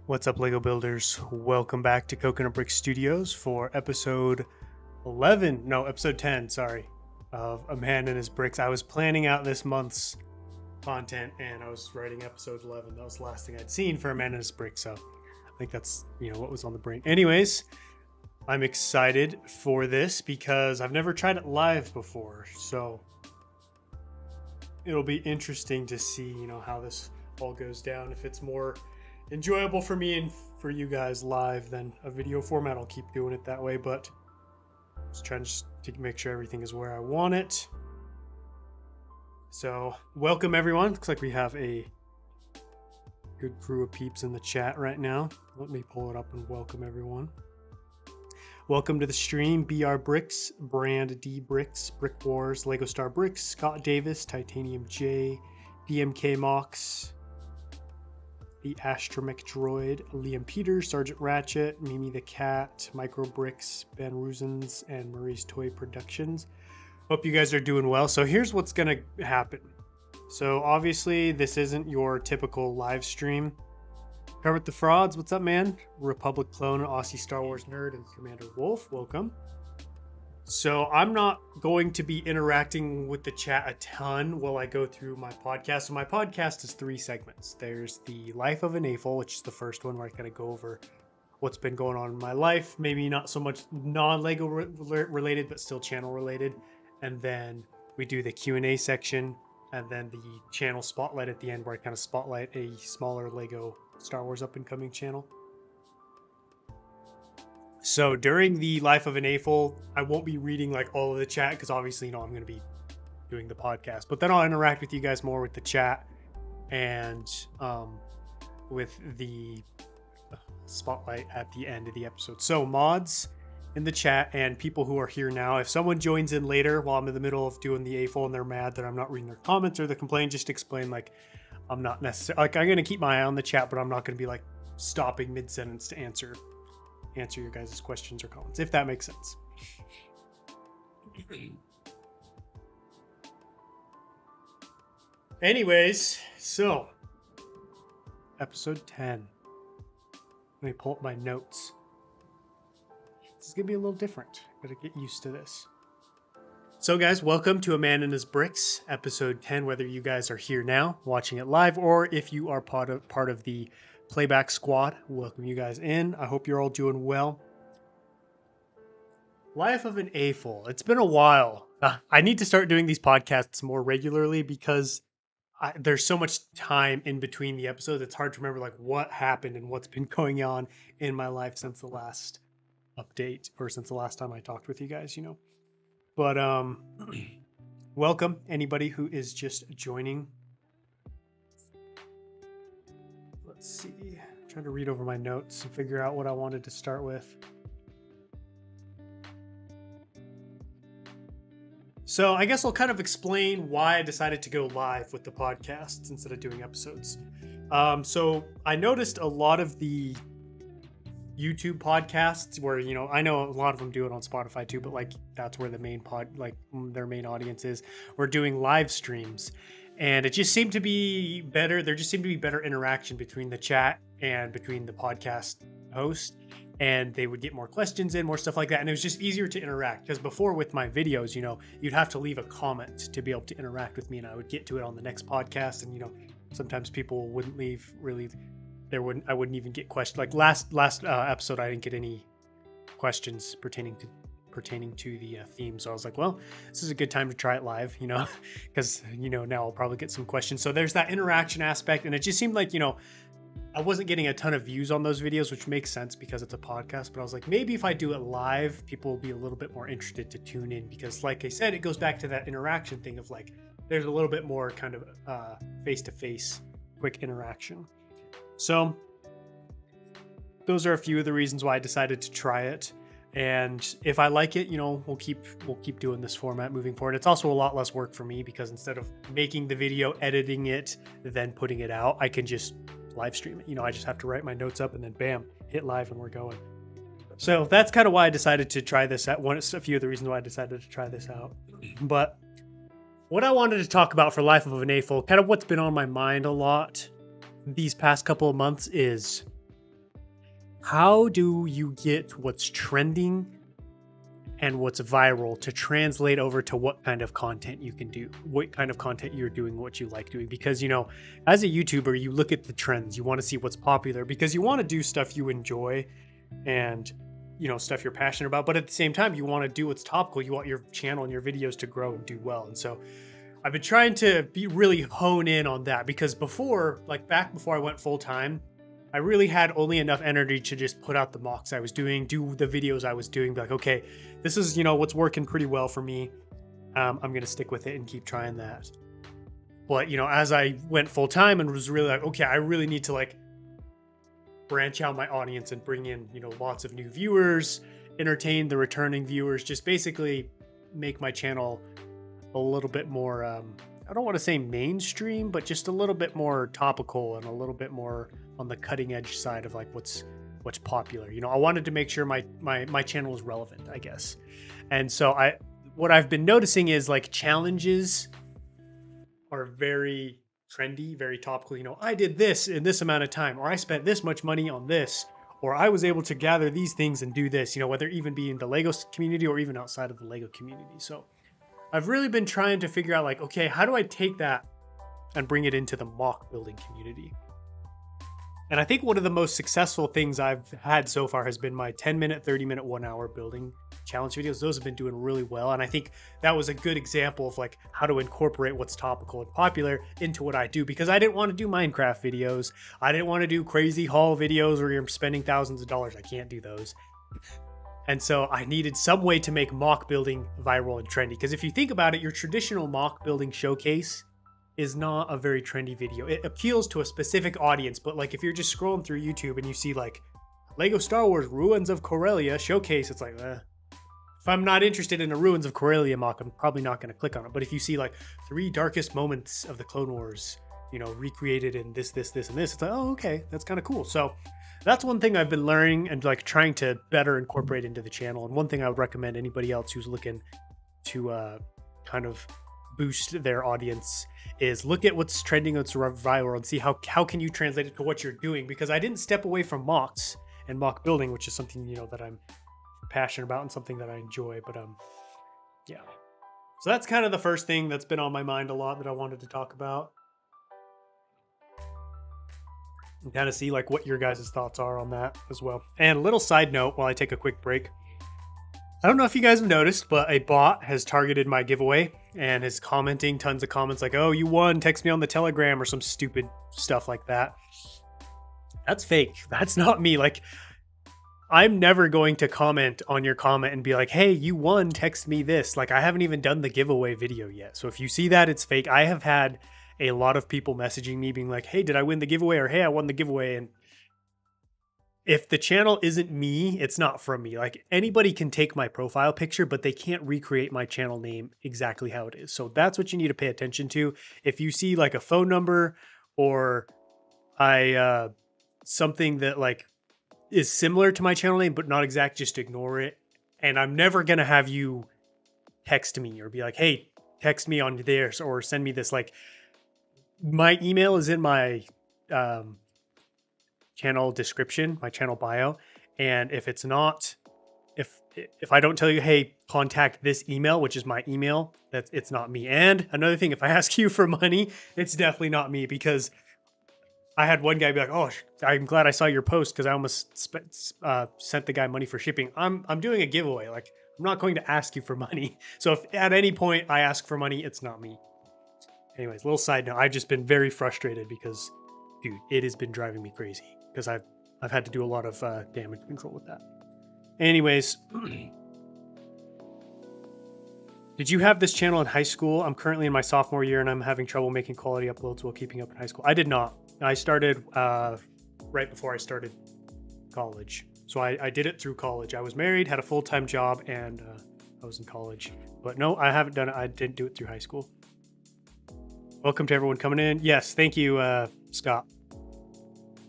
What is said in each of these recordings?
What's up, Lego builders? Welcome back to Coconut Brick Studios for episode 10, sorry, of A Man and His Bricks. I was planning out this month's content and I was writing episode 11. That was the last thing I'd seen for A Man and His Bricks, so I think that's, what was on the brain. Anyways, I'm excited for this because I've never tried it live before, so it'll be interesting to see, how this all goes down. If it's more enjoyable for me and for you guys live than a video format, I'll keep doing it that way, but just trying to make sure everything is where I want it. So welcome everyone. Looks like we have a good crew of peeps in the chat right now. Let me pull it up and welcome everyone. Welcome to the stream. BR Bricks, Brand D Bricks, Brick Wars, Lego Star Bricks, Scott Davis, Titanium J, DMK Mox, the Astromech Droid, Liam Peters, Sergeant Ratchet, Mimi the Cat, Micro Bricks, Ben Rusens, and Marie's Toy Productions. Hope you guys are doing well. So here's what's gonna happen. So obviously this isn't your typical live stream. Covered the Frauds, what's up, man? Republic Clone, Aussie Star Wars Nerd, and Commander Wolf, welcome. So I'm not going to be interacting with the chat a ton while I go through my podcast. So my podcast is 3 segments. There's the Life of an AFOL, which is the first one where I kind of go over what's been going on in my life. Maybe not so much non-Lego related, but still channel related. And then we do the Q&A section, and then the channel spotlight at the end where I kind of spotlight a smaller Lego Star Wars up-and-coming channel. So during the Life of an AFOL, I won't be reading like all of the chat because obviously, I'm going to be doing the podcast. But then I'll interact with you guys more with the chat and with the spotlight at the end of the episode. So mods in the chat and people who are here now, if someone joins in later while I'm in the middle of doing the AFOL and they're mad that I'm not reading their comments or the complaint, just explain like I'm not necessarily like I'm going to keep my eye on the chat, but I'm not going to be like stopping mid-sentence to answer your guys' questions or comments, if that makes sense. Anyways, so episode 10. Let me pull up my notes. This is gonna be a little different. Gotta get used to this. So guys, welcome to A Man and His Bricks, episode 10, whether you guys are here now watching it live or if you are part of the playback squad. Welcome you guys in. I hope you're all doing well. Life of an AFOL. It's been a while. I need to start doing these podcasts more regularly because there's so much time in between the episodes. It's hard to remember like what happened and what's been going on in my life since the last update or since the last time I talked with you guys, But welcome anybody who is just joining. Let's see. I'm trying to read over my notes and figure out what I wanted to start with. So I guess I'll kind of explain why I decided to go live with the podcasts instead of doing episodes. So I noticed a lot of the YouTube podcasts where, I know a lot of them do it on Spotify too, but like that's where the main their main audience is. We're doing live streams. And it just seemed to be better. There just seemed to be better interaction between the chat and between the podcast host. And they would get more questions in, more stuff like that. And it was just easier to interact. Because before with my videos, you'd have to leave a comment to be able to interact with me. And I would get to it on the next podcast. And, sometimes people wouldn't leave really. I wouldn't even get questions. Like last episode, I didn't get any questions pertaining to the theme. So I was like, well, this is a good time to try it live, because, now I'll probably get some questions. So there's that interaction aspect. And it just seemed like, I wasn't getting a ton of views on those videos, which makes sense because it's a podcast. But I was like, maybe if I do it live, people will be a little bit more interested to tune in because like I said, it goes back to that interaction thing of like, there's a little bit more kind of face-to-face quick interaction. So those are a few of the reasons why I decided to try it. And if I like it, we'll keep doing this format moving forward. It's also a lot less work for me because instead of making the video, editing it, then putting it out, I can just live stream it. I just have to write my notes up and then bam, hit live and we're going. So that's kind of why I decided to try this out. A few of the reasons why I decided to try this out. But what I wanted to talk about for Life of an AFOL, kind of what's been on my mind a lot these past couple of months is how do you get what's trending and what's viral to translate over to what kind of content you can do, what kind of content you're doing, what you like doing? Because, you know, as a YouTuber, you look at the trends, you want to see what's popular because you want to do stuff you enjoy and, you know, stuff you're passionate about. But at the same time, you want to do what's topical. You want your channel and your videos to grow and do well. And so I've been trying to really hone in on that because before, like back before I went full time, I really had only enough energy to just put out the mocks I was doing, do the videos I was doing, be like, okay, this is, you know, what's working pretty well for me. I'm going to stick with it and keep trying that. But, you know, as I went full time and was really like, okay, I really need to like branch out my audience and bring in, you know, lots of new viewers, entertain the returning viewers, just basically make my channel a little bit more, I don't want to say mainstream, but just a little bit more topical and a little bit more on the cutting edge side of like what's popular. You know, I wanted to make sure my channel was relevant, I guess. And so what I've been noticing is like challenges are very trendy, very topical. You know, I did this in this amount of time, or I spent this much money on this, or I was able to gather these things and do this, you know, whether even be in the Lego community or even outside of the Lego community. So I've really been trying to figure out like, okay, how do I take that and bring it into the mock building community? And I think one of the most successful things I've had so far has been my 10-minute, 30-minute, 1-hour building challenge videos. Those have been doing really well. And I think that was a good example of like how to incorporate what's topical and popular into what I do, because I didn't want to do Minecraft videos. I didn't want to do crazy haul videos where you're spending thousands of dollars. I can't do those. And so I needed some way to make mock building viral and trendy. Because if you think about it, your traditional mock building showcase is not a very trendy video. It appeals to a specific audience, but like if you're just scrolling through YouTube and you see like Lego Star Wars Ruins of Corellia showcase, it's like, if I'm not interested in a Ruins of Corellia mock, I'm probably not going to click on it. But if you see like 3 darkest moments of the Clone Wars, you know, recreated in this, and this, it's like, oh, okay, that's kind of cool. So that's one thing I've been learning and like trying to better incorporate into the channel. And one thing I would recommend anybody else who's looking to kind of boost their audience is look at what's trending, what's viral, and see how can you translate it to what you're doing. Because I didn't step away from mocks and mock building, which is something, you know, that I'm passionate about and something that I enjoy. But yeah. So that's kind of the first thing that's been on my mind a lot that I wanted to talk about. And kind of see like what your guys' thoughts are on that as well. And a little side note while I take a quick break. I don't know if you guys have noticed, but a bot has targeted my giveaway and is commenting tons of comments like, oh, you won, text me on the Telegram, or some stupid stuff like that. That's fake. That's not me. Like, I'm never going to comment on your comment and be like, hey, you won, text me this. Like, I haven't even done the giveaway video yet. So if you see that, it's fake. I have had a lot of people messaging me being like, hey, did I win the giveaway? Or hey, I won the giveaway. And if the channel isn't me, it's not from me. Like, anybody can take my profile picture, but they can't recreate my channel name exactly how it is. So that's what you need to pay attention to. If you see like a phone number or something that like is similar to my channel name, but not exact, just ignore it. And I'm never going to have you text me or be like, hey, text me on this or send me this. Like, my email is in my channel description, my channel bio. And if it's not, if I don't tell you, hey, contact this email, which is my email, it's not me. And another thing, if I ask you for money, it's definitely not me, because I had one guy be like, oh, I'm glad I saw your post because I almost sent the guy money for shipping. I'm doing a giveaway. Like, I'm not going to ask you for money. So if at any point I ask for money, it's not me. Anyways, little side note, I've just been very frustrated because, dude, it has been driving me crazy because I've had to do a lot of damage control with that. Anyways, did you have this channel in high school? I'm currently in my sophomore year and I'm having trouble making quality uploads while keeping up in high school. I did not. I started right before I started college. So I did it through college. I was married, had a full-time job, and I was in college. But no, I haven't done it. I didn't do it through high school. Welcome to everyone coming in. Yes, thank you, Scott.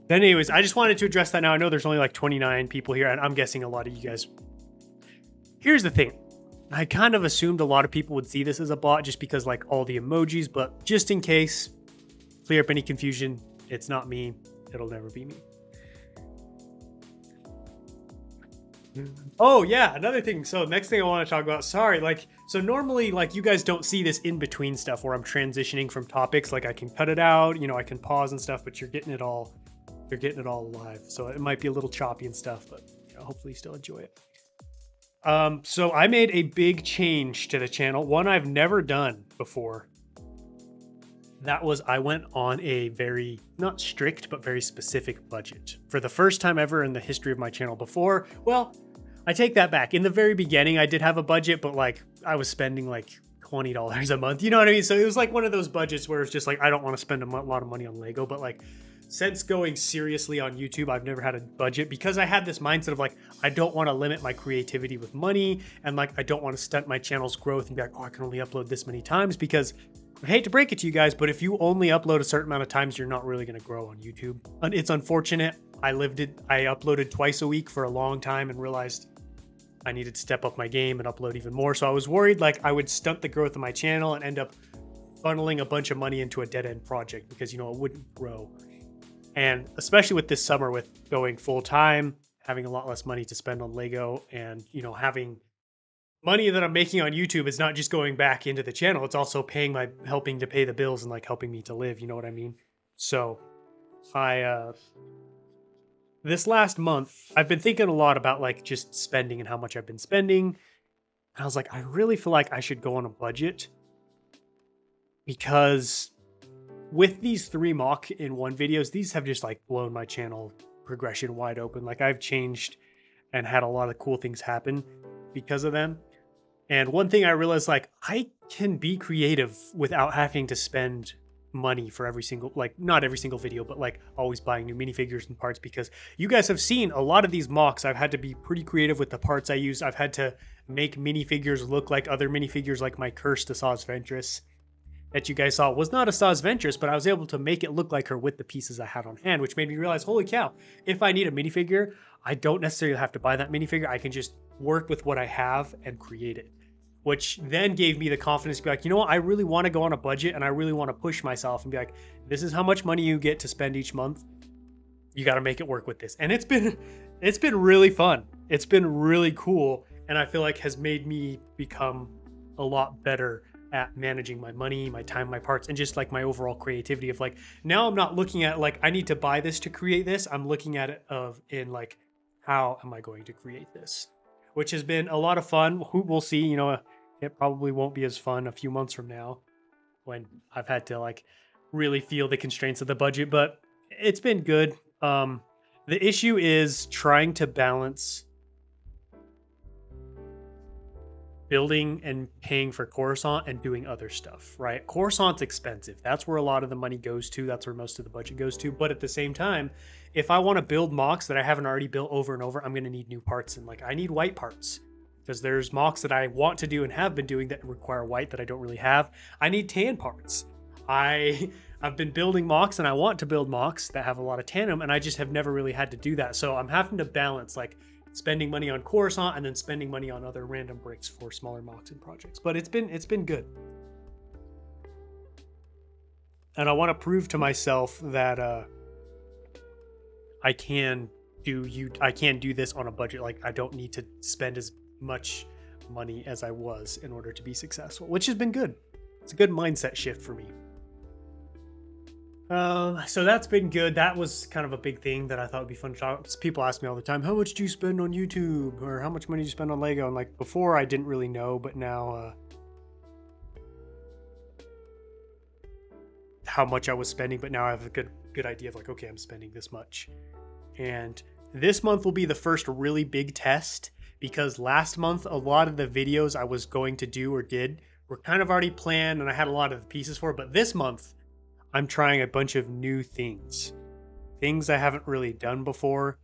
Then anyways, I just wanted to address that now. I know there's only like 29 people here, and I'm guessing a lot of you guys. Here's the thing. I kind of assumed a lot of people would see this as a bot just because like all the emojis, but just in case, clear up any confusion, it's not me. It'll never be me. Oh yeah, another thing. So next thing I want to talk about, sorry, like, so normally like you guys don't see this in between stuff where I'm transitioning from topics. Like I can cut it out, you know, I can pause and stuff, but you're getting it all live. So it might be a little choppy and stuff, but you know, hopefully you still enjoy it. So I made a big change to the channel, one I've never done before. That was, I went on a very, not strict, but very specific budget. For the first time ever in the history of my channel before, well, I take that back. In the very beginning, I did have a budget, but like I was spending like $20 a month. You know what I mean? So it was like one of those budgets where it's just like, I don't want to spend a lot of money on Lego, but like since going seriously on YouTube, I've never had a budget because I had this mindset of like, I don't want to limit my creativity with money. And like, I don't want to stunt my channel's growth and be like, oh, I can only upload this many times, because I hate to break it to you guys, but if you only upload a certain amount of times, you're not really going to grow on YouTube. And it's unfortunate. I uploaded twice a week for a long time and realized I needed to step up my game and upload even more. So I was worried like I would stunt the growth of my channel and end up funneling a bunch of money into a dead end project because, you know, it wouldn't grow. And especially with this summer, with going full time, having a lot less money to spend on Lego, and, you know, having money that I'm making on YouTube is not just going back into the channel. It's also helping to pay the bills and like helping me to live. You know what I mean? So this last month, I've been thinking a lot about like just spending and how much I've been spending. And I was like, I really feel like I should go on a budget, because with these 3 mock in one videos, these have just like blown my channel progression wide open. Like I've changed and had a lot of cool things happen because of them. And one thing I realized, like, I can be creative without having to spend money for every single, like, not every single video, but like always buying new minifigures and parts, because you guys have seen a lot of these mocks. I've had to be pretty creative with the parts I use. I've had to make minifigures look like other minifigures, like my Curse to Saz Ventress that you guys saw was not a Saz Ventress, but I was able to make it look like her with the pieces I had on hand, which made me realize, holy cow, if I need a minifigure, I don't necessarily have to buy that minifigure. I can just work with what I have and create it, which then gave me the confidence to be like, you know what, I really want to go on a budget and I really want to push myself and be like, this is how much money you get to spend each month. You got to make it work with this. And it's been really fun. It's been really cool. And I feel like has made me become a lot better at managing my money, my time, my parts, and just like my overall creativity of like, now I'm not looking at like, I need to buy this to create this. I'm looking at it in like, how am I going to create this? Which has been a lot of fun. We'll see, you know, it probably won't be as fun a few months from now when I've had to like really feel the constraints of the budget, but it's been good. The issue is trying to balance building and paying for Coruscant and doing other stuff, right? Coruscant's expensive. That's where a lot of the money goes to. That's where most of the budget goes to. But at the same time, if I want to build mocks that I haven't already built over and over, I'm going to need new parts. And like, I need white parts because there's mocks that I want to do and have been doing that require white that I don't really have. I need tan parts. I've been building mocks and I want to build mocks that have a lot of tandem, and I just have never really had to do that. So I'm having to balance like spending money on Coruscant and then spending money on other random bricks for smaller mocks and projects. But it's been good. And I want to prove to myself that I can do this on a budget. Like I don't need to spend as much money as I was in order to be successful, which has been good. It's a good mindset shift for me. So that's been good. That was kind of a big thing that I thought would be fun to talk. People ask me all the time, how much do you spend on YouTube? Or how much money do you spend on Lego? And like before I didn't really know, but now how much I was spending, but now I have a good idea of like, okay, I'm spending this much. And this month will be the first really big test, because last month a lot of the videos I was going to do or did were kind of already planned and I had a lot of the pieces for it. But this month I'm trying a bunch of new things I haven't really done before,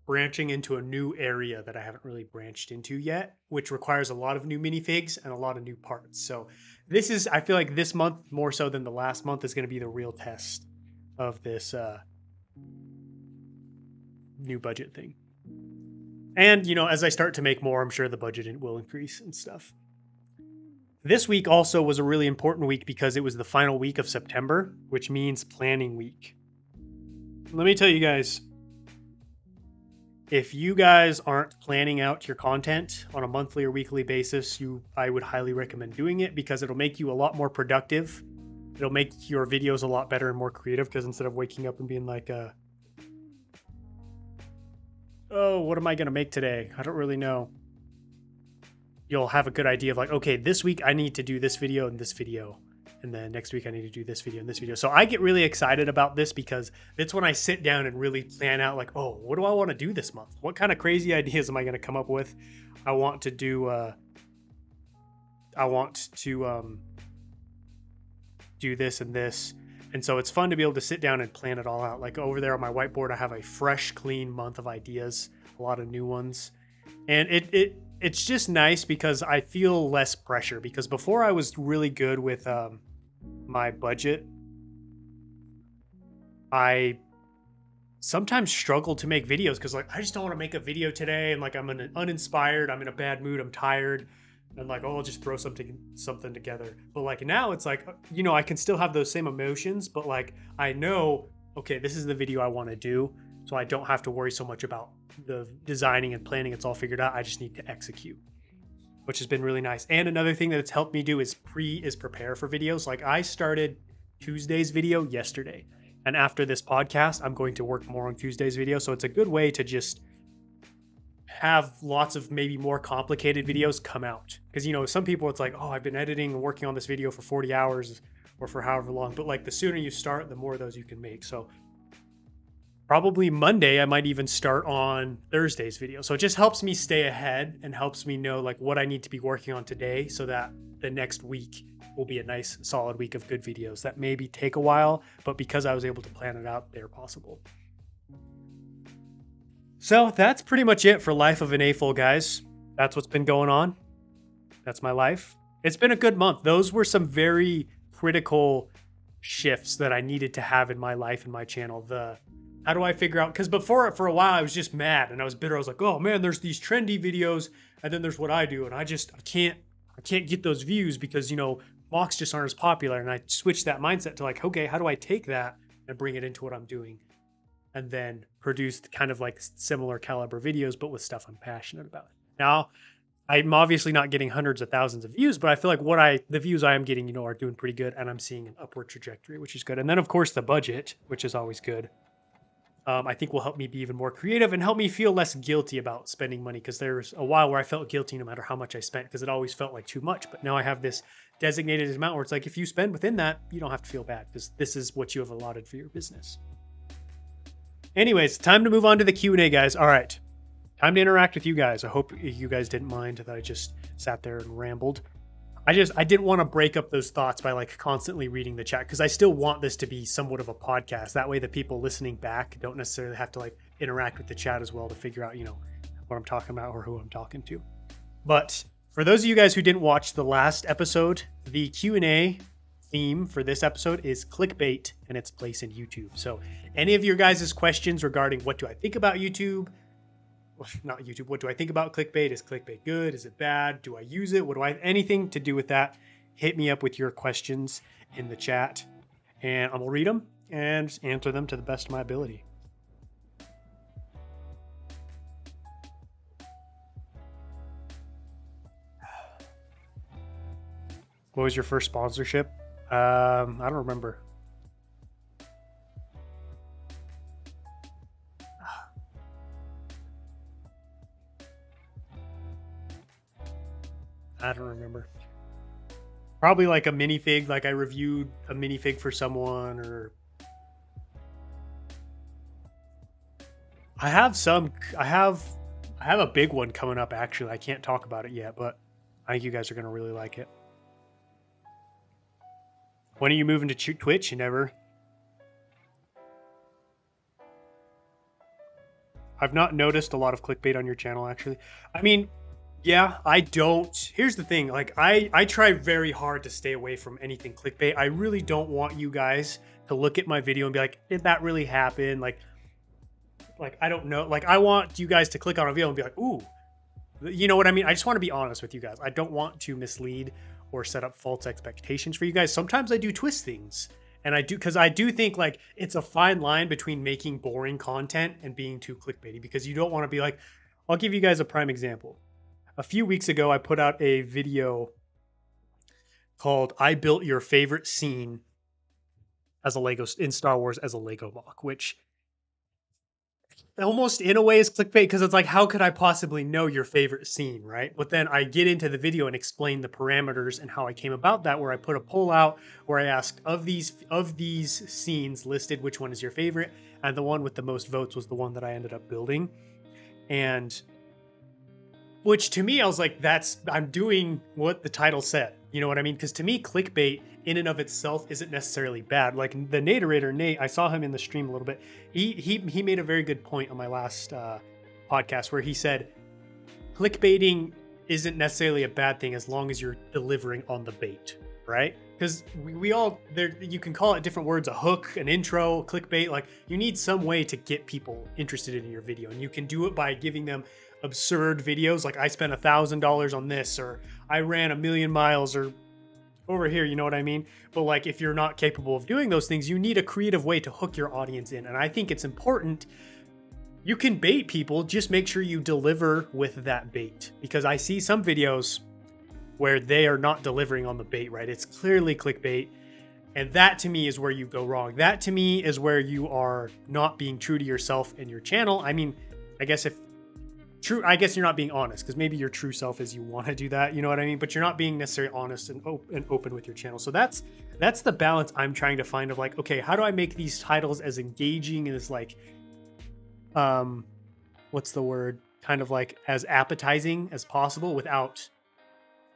branching into a new area that I haven't really branched into yet, which requires a lot of new minifigs and a lot of new parts. So I feel like this month, more so than the last month, is going to be the real test of this new budget thing. And, you know, as I start to make more, I'm sure the budget will increase and stuff. This week also was a really important week because it was the final week of September, which means planning week. Let me tell you guys, if you guys aren't planning out your content on a monthly or weekly basis, I would highly recommend doing it because it'll make you a lot more productive. It'll make your videos a lot better and more creative because instead of waking up and being like, oh, what am I going to make today? I don't really know. You'll have a good idea of like, okay, this week I need to do this video and this video. And then next week I need to do this video and this video. So I get really excited about this because it's when I sit down and really plan out like, oh, what do I want to do this month? What kind of crazy ideas am I going to come up with? I want to do this and this. And so it's fun to be able to sit down and plan it all out. Like over there on my whiteboard, I have a fresh, clean month of ideas, a lot of new ones. And it's just nice because I feel less pressure, because before I was really good with my budget. I sometimes struggle to make videos because like I just don't want to make a video today, and like I'm uninspired, I'm in a bad mood, I'm tired, and like, oh, I'll just throw something together. But like now it's like, you know, I can still have those same emotions, but like I know, okay, this is the video I want to do, so I don't have to worry so much about the designing and planning. It's all figured out. I just need to execute, which has been really nice. And another thing that it's helped me do is prepare for videos. Like I started Tuesday's video yesterday, and after this podcast, I'm going to work more on Tuesday's video. So it's a good way to just have lots of maybe more complicated videos come out. Because, you know, some people it's like, oh, I've been editing and working on this video for 40 hours or for however long. But like the sooner you start, the more of those you can make. So probably Monday, I might even start on Thursday's video. So it just helps me stay ahead and helps me know like what I need to be working on today so that the next week will be a nice solid week of good videos that maybe take a while, but because I was able to plan it out, they're possible. So that's pretty much it for Life of an A-Full, guys. That's what's been going on. That's my life. It's been a good month. Those were some very critical shifts that I needed to have in my life and my channel. How do I figure out, because before, for a while, I was just mad and I was bitter. I was like, oh man, there's these trendy videos and then there's what I do. And I can't get those views because, you know, mocks just aren't as popular. And I switched that mindset to like, okay, how do I take that and bring it into what I'm doing? And then produce kind of like similar caliber videos, but with stuff I'm passionate about. Now, I'm obviously not getting hundreds of thousands of views, but I feel like the views I am getting, you know, are doing pretty good, and I'm seeing an upward trajectory, which is good. And then of course the budget, which is always good. I think will help me be even more creative and help me feel less guilty about spending money, because there's a while where I felt guilty no matter how much I spent because it always felt like too much. But now I have this designated amount where it's like, if you spend within that, you don't have to feel bad because this is what you have allotted for your business. Anyways, time to move on to the Q&A, guys. All right, time to interact with you guys. I hope you guys didn't mind that I just sat there and rambled. I didn't want to break up those thoughts by like constantly reading the chat, because I still want this to be somewhat of a podcast. That way the people listening back don't necessarily have to like interact with the chat as well to figure out, you know, what I'm talking about or who I'm talking to. But for those of you guys who didn't watch the last episode, the Q&A theme for this episode is clickbait and its place in YouTube. So any of your guys' questions regarding what do I think about YouTube, not YouTube, what do I think about clickbait? Is clickbait good? Is it bad? Do I use it? What do I, anything to do with that, hit me up with your questions in the chat and I will read them and answer them to the best of my ability. What was your first sponsorship? I don't remember. I don't remember. Probably like a minifig, like I reviewed a minifig for someone, or I have a big one coming up actually. I can't talk about it yet, but I think you guys are going to really like it. When are you moving to Twitch? You never. I've not noticed a lot of clickbait on your channel actually. I mean, yeah, I don't. Here's the thing, like I try very hard to stay away from anything clickbait. I really don't want you guys to look at my video and be like, did that really happen? Like I don't know. Like I want you guys to click on a video and be like, ooh, you know what I mean? I just want to be honest with you guys. I don't want to mislead or set up false expectations for you guys. Sometimes I do twist things And I do think like it's a fine line between making boring content and being too clickbaity, because you don't want to be like, I'll give you guys a prime example. A few weeks ago, I put out a video called I Built Your Favorite Scene as a Lego in Star Wars as a Lego mock, which almost in a way is clickbait, because it's like, how could I possibly know your favorite scene, right? But then I get into the video and explain the parameters and how I came about that, where I put a poll out where I asked of these scenes listed, which one is your favorite, and the one with the most votes was the one that I ended up building. And which to me, I was like, I'm doing what the title said. You know what I mean? Because to me, clickbait in and of itself isn't necessarily bad. Like the narrator, Nate, I saw him in the stream a little bit. He made a very good point on my last podcast where he said, clickbaiting isn't necessarily a bad thing as long as you're delivering on the bait, right? Because we all, there, you can call it different words, a hook, an intro, clickbait. Like you need some way to get people interested in your video, and you can do it by giving them absurd videos like I spent $1,000 on this, or I ran 1,000,000 miles, or over here, you know what I mean? But like if you're not capable of doing those things, you need a creative way to hook your audience in. And I think it's important. You can bait people, just make sure you deliver with that bait, because I see some videos where they are not delivering on the bait, right? It's clearly clickbait. And that to me is where you go wrong. That to me is where you are not being true to yourself and your channel. I mean, I guess you're not being honest, because maybe your true self is you want to do that, you know what I mean? But you're not being necessarily honest and open with your channel. So that's the balance I'm trying to find of like, okay, how do I make these titles as engaging and as like, what's the word? Kind of like as appetizing as possible without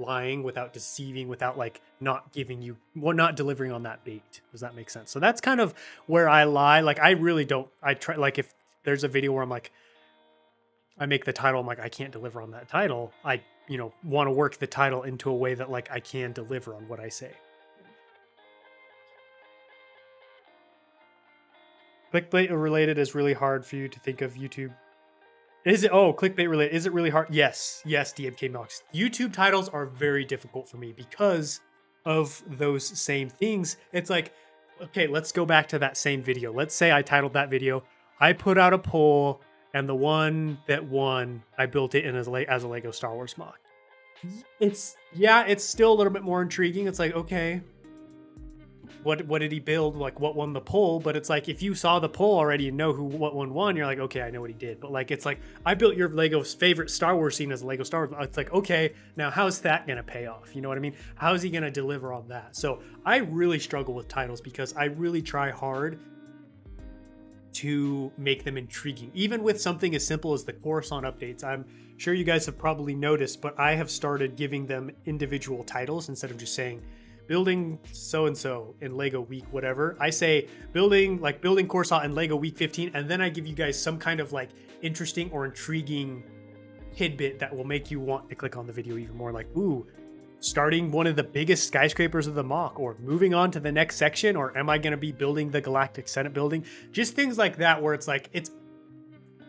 lying, without deceiving, without like not delivering on that bait. Does that make sense? So that's kind of where I lie. Like I try, like if there's a video where I'm like, I make the title, I'm like, I can't deliver on that title. I, want to work the title into a way that like I can deliver on what I say. Clickbait related is really hard for you to think of YouTube. Clickbait related. Is it really hard? Yes, DMK Knox. YouTube titles are very difficult for me because of those same things. It's like, okay, let's go back to that same video. Let's say I titled that video, I put out a poll, and the one that won, I built it in as a Lego Star Wars mock. It's still a little bit more intriguing. It's like, okay, what did he build? Like, what won the poll? But it's like, if you saw the poll already and know what one won, you're like, okay, I know what he did. But like, it's like, I built your Lego's favorite Star Wars scene as a Lego Star Wars. It's like, okay, now how's that gonna pay off? You know what I mean? How is he gonna deliver on that? So I really struggle with titles because I really try hard to make them intriguing, even with something as simple as the Coruscant updates. I'm sure you guys have probably noticed, but I have started giving them individual titles instead of just saying building so-and-so in Lego week whatever. I say building Coruscant in Lego week 15, and then I give you guys some kind of like interesting or intriguing tidbit that will make you want to click on the video even more. Like, ooh, starting one of the biggest skyscrapers of the mock, or moving on to the next section, or am I going to be building the Galactic Senate building? Just things like that, where it's like,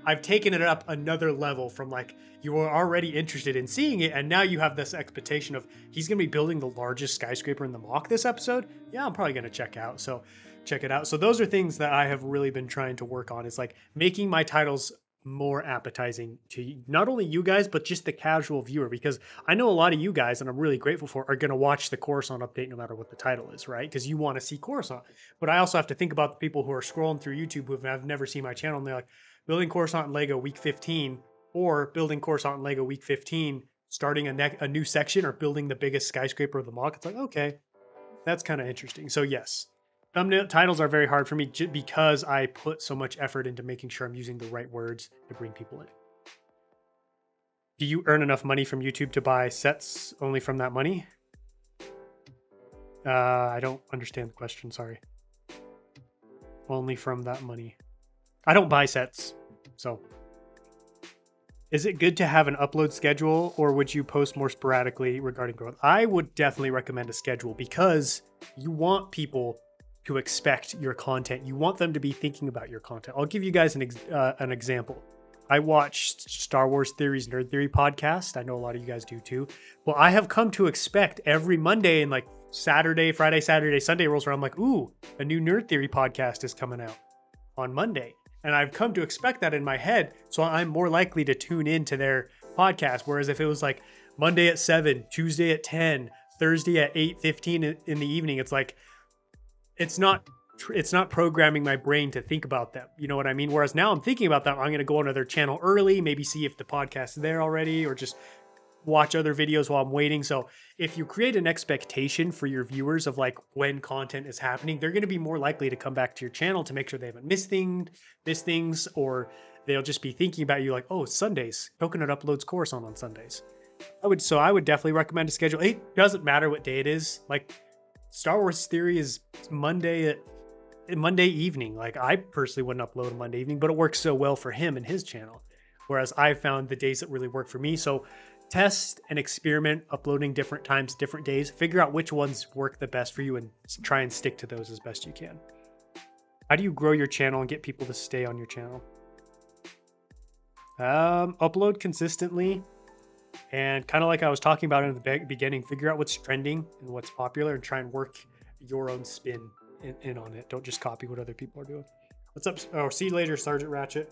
I've taken it up another level from like, you were already interested in seeing it, and now you have this expectation of he's going to be building the largest skyscraper in the mock this episode. Yeah, I'm probably going to check it out. So those are things that I have really been trying to work on, is like making my titles more appetizing to not only you guys, but just the casual viewer, because I know a lot of you guys, and I'm really grateful for, are going to watch the Coruscant update no matter what the title is, right? Because you want to see Coruscant. But I also have to think about the people who are scrolling through YouTube who have never seen my channel, and they're like, building Coruscant in Lego week 15, or building Coruscant in Lego week 15, starting a new section, or building the biggest skyscraper of the mock. It's like, okay, that's kind of interesting. So yes, thumbnail titles are very hard for me because I put so much effort into making sure I'm using the right words to bring people in. Do you earn enough money from YouTube to buy sets only from that money? I don't understand the question, sorry. Only from that money. I don't buy sets, so. Is it good to have an upload schedule, or would you post more sporadically regarding growth? I would definitely recommend a schedule, because you want people to expect your content. You want them to be thinking about your content. I'll give you guys an example. I watched Star Wars Theories Nerd Theory podcast. I know a lot of you guys do too. Well, I have come to expect every Monday in like Friday, Saturday, Sunday rolls around, I'm like, ooh, a new Nerd Theory podcast is coming out on Monday. And I've come to expect that in my head. So I'm more likely to tune into their podcast. Whereas if it was like Monday at 7, Tuesday at 10, Thursday at 8:15 in the evening, it's like, it's not programming my brain to think about them. You know what I mean? Whereas now I'm thinking about that. I'm going to go onto their channel early, maybe see if the podcast is there already, or just watch other videos while I'm waiting. So if you create an expectation for your viewers of like when content is happening, they're going to be more likely to come back to your channel to make sure they haven't missed things, or they'll just be thinking about you like, oh, Sundays, Coconut uploads course on Sundays. I would definitely recommend a schedule. It doesn't matter what day it is. Like Star Wars Theory is Monday evening. Like I personally wouldn't upload a Monday evening, but it works so well for him and his channel. Whereas I found the days that really work for me. So test and experiment uploading different times, different days, figure out which ones work the best for you and try and stick to those as best you can. How do you grow your channel and get people to stay on your channel? Upload consistently, and kind of like I was talking about in the beginning, figure out what's trending and what's popular and try and work your own spin in on it. Don't just copy what other people are doing. What's up? Oh, see you later, Sergeant Ratchet.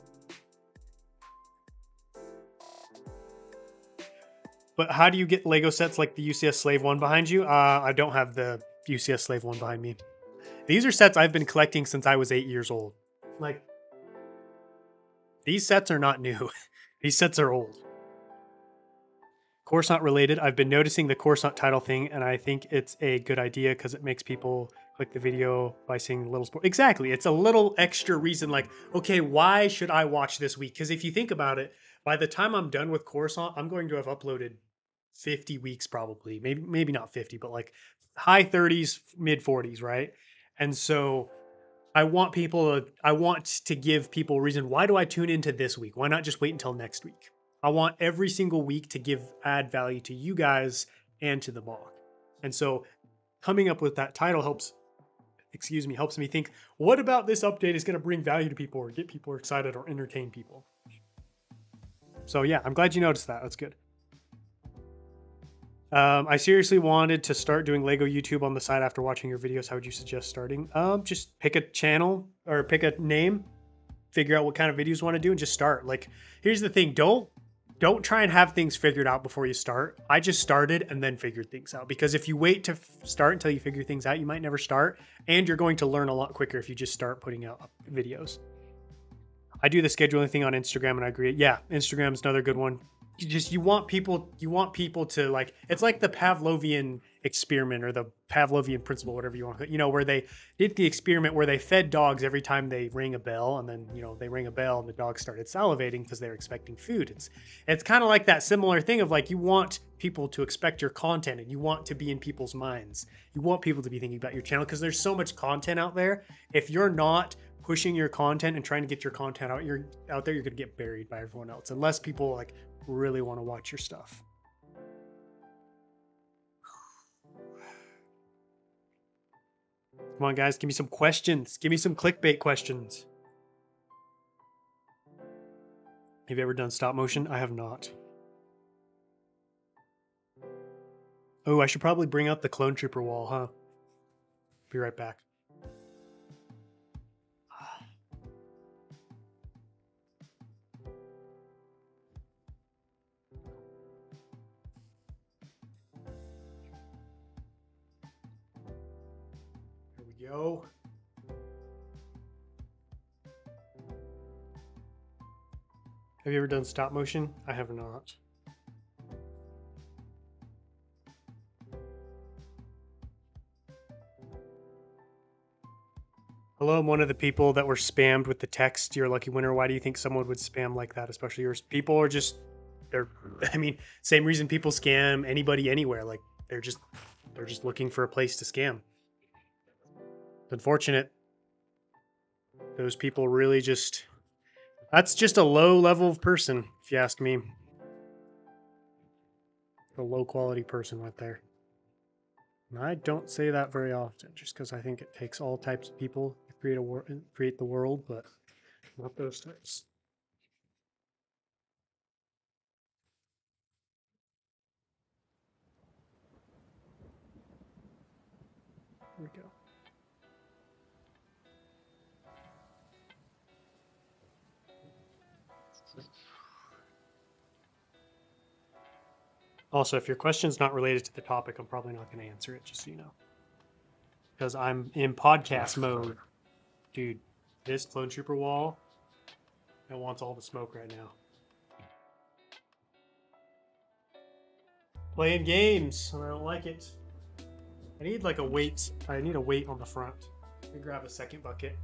But how do you get Lego sets like the UCS Slave one behind you? I don't have the UCS Slave one behind me. These are sets I've been collecting since I was 8 years old. Like, these sets are not new. These sets are old. Coruscant related. I've been noticing the Coruscant title thing, and I think it's a good idea because it makes people click the video by seeing the little sport. Exactly. It's a little extra reason like, okay, why should I watch this week? Because if you think about it, by the time I'm done with Coruscant, I'm going to have uploaded 50 weeks probably. Maybe not 50, but like high 30s, mid 40s, right? And so I want to give people a reason. Why do I tune into this week? Why not just wait until next week? I want every single week to add value to you guys and to the mock. And so coming up with that title helps me think, what about this update is going to bring value to people or get people excited or entertain people? So yeah, I'm glad you noticed that. That's good. I seriously wanted to start doing Lego YouTube on the side after watching your videos. How would you suggest starting? Just pick a channel or pick a name, figure out what kind of videos you want to do, and just start. Like, here's the thing: don't try and have things figured out before you start. I just started and then figured things out, because if you wait to start until you figure things out, you might never start, and you're going to learn a lot quicker if you just start putting out videos. I do the scheduling thing on Instagram, and I agree. Yeah, Instagram's another good one. You want people to, like, it's like the Pavlovian experiment or the Pavlovian principle, whatever you want to, where they did the experiment where they fed dogs every time they rang a bell, and then they rang a bell and the dog started salivating because they're expecting food. It's kind of like that similar thing of like, you want people to expect your content and you want to be in people's minds. You want people to be thinking about your channel because there's so much content out there. If you're not pushing your content and trying to get your content out there, you're going to get buried by everyone else, unless people like really want to watch your stuff. Come on, guys, give me some questions. Give me some clickbait questions. Have you ever done stop motion? I have not. Oh, I should probably bring up the clone trooper wall, huh? Be right back. Here we go. Have you ever done stop motion? I have not. Hello, I'm one of the people that were spammed with the text, "You're a lucky winner." Why do you think someone would spam like that, especially yours? People are just, same reason people scam anybody anywhere. Like, they're just looking for a place to scam. It's unfortunate. Those people really that's just a low level of person, if you ask me. A low quality person right there. And I don't say that very often, just because I think it takes all types of people to create the world, but not those types. Here we go. Also, if your question's not related to the topic, I'm probably not going to answer it, just so you know. Because I'm in podcast mode. Dude, this clone trooper wall, it wants all the smoke right now. Playing games, and I don't like it. I need like a weight. I need a weight on the front. Let me grab a second bucket.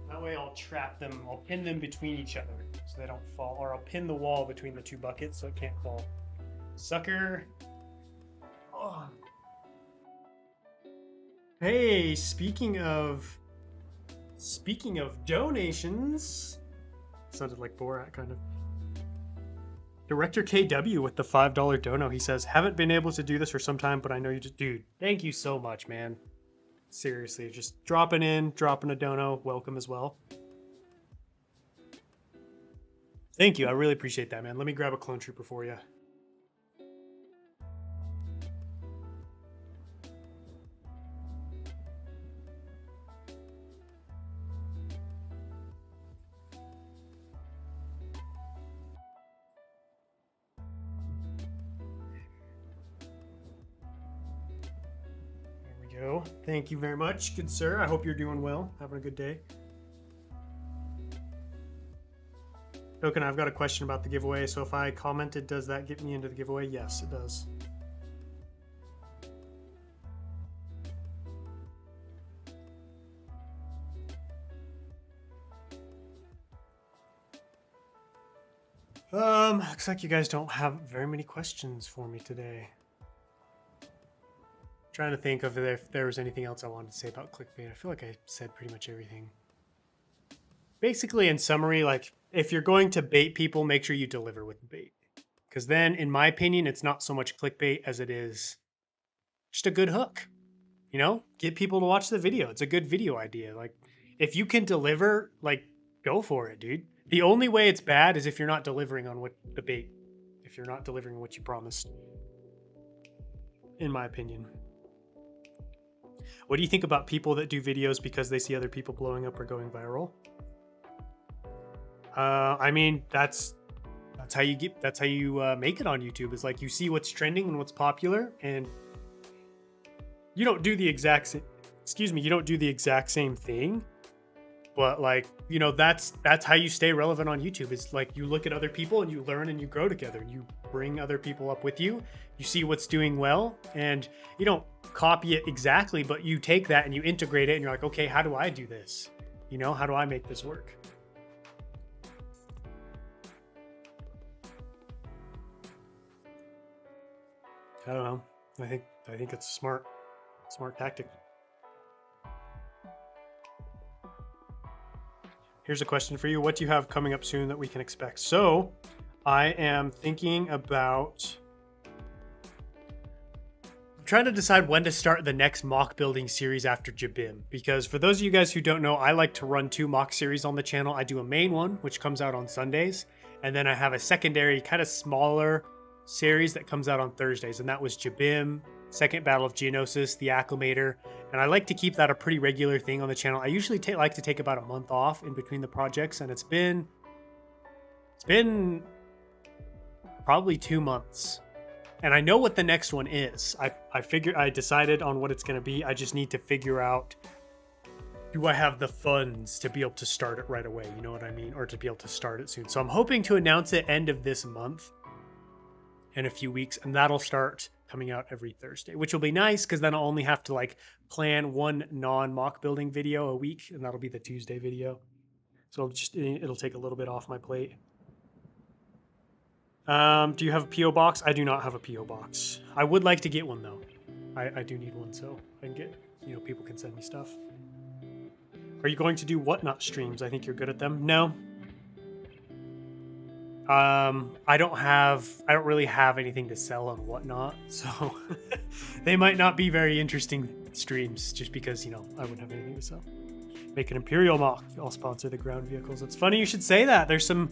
That way I'll trap them. I'll pin them between each other so they don't fall. Or I'll pin the wall between the two buckets so it can't fall. Sucker. Oh. Hey, speaking of donations. Sounded like Borat, kind of. Director KW with the $5 dono. He says, haven't been able to do this for some time, but I know you just... Dude, thank you so much, man. Seriously, just dropping a dono. Welcome as well. Thank you. I really appreciate that, man. Let me grab a clone trooper for you. Go. Thank you very much, good sir. I hope you're doing well, having a good day. Token, I've got a question about the giveaway. So if I commented, does that get me into the giveaway? Yes, it does. Looks like you guys don't have very many questions for me today. Trying to think of if there was anything else I wanted to say about clickbait. I feel like I said pretty much everything. Basically, in summary, like, if you're going to bait people, make sure you deliver with the bait. Because then, in my opinion, it's not so much clickbait as it is just a good hook. You know? Get people to watch the video. It's a good video idea. Like, if you can deliver, like, go for it, dude. The only way it's bad is if you're not delivering on what the bait. If you're not delivering what you promised. In my opinion. What do you think about people that do videos because they see other people blowing up or going viral? I mean, that's how you make it on YouTube. Is like you see what's trending and what's popular, and you don't do the exact same. You don't do the exact same thing, but like, you know, that's how you stay relevant on YouTube. Is like you look at other people and you learn and you grow together. You bring other people up with you. You see what's doing well, and you don't copy it exactly, but you take that and you integrate it and you're like, okay, how do I do this? You know, how do I make this work? I don't know. I think it's a smart tactic. Here's a question for you. What do you have coming up soon that we can expect? So I am thinking about trying to decide when to start the next mock building series after Jabim, because for those of you guys who don't know, I like to run 2 mock series on the channel. I do a main one, which comes out on Sundays, and then I have a secondary kind of smaller series that comes out on Thursdays, and that was Jabim, Second Battle of Geonosis, the Acclimator, and I like to keep that a pretty regular thing on the channel. I usually like to take about a month off in between the projects, and it's been probably 2 months. And I know what the next one is. I decided on what it's going to be. I just need to figure out, do I have the funds to be able to start it right away? You know what I mean? Or to be able to start it soon. So I'm hoping to announce it end of this month in a few weeks. And that'll start coming out every Thursday, which will be nice because then I'll only have to like plan 1 non-mock building video a week. And that'll be the Tuesday video. So it'll take a little bit off my plate. Do you have a P.O. box? I do not have a P.O. box. I would like to get one though. I do need one so I can get, you know, people can send me stuff. Are you going to do Whatnot streams? I think you're good at them. No. I don't really have anything to sell on Whatnot, so they might not be very interesting streams just because, you know, I wouldn't have anything to sell. Make an Imperial mock. I'll sponsor the ground vehicles. It's funny you should say that. There's some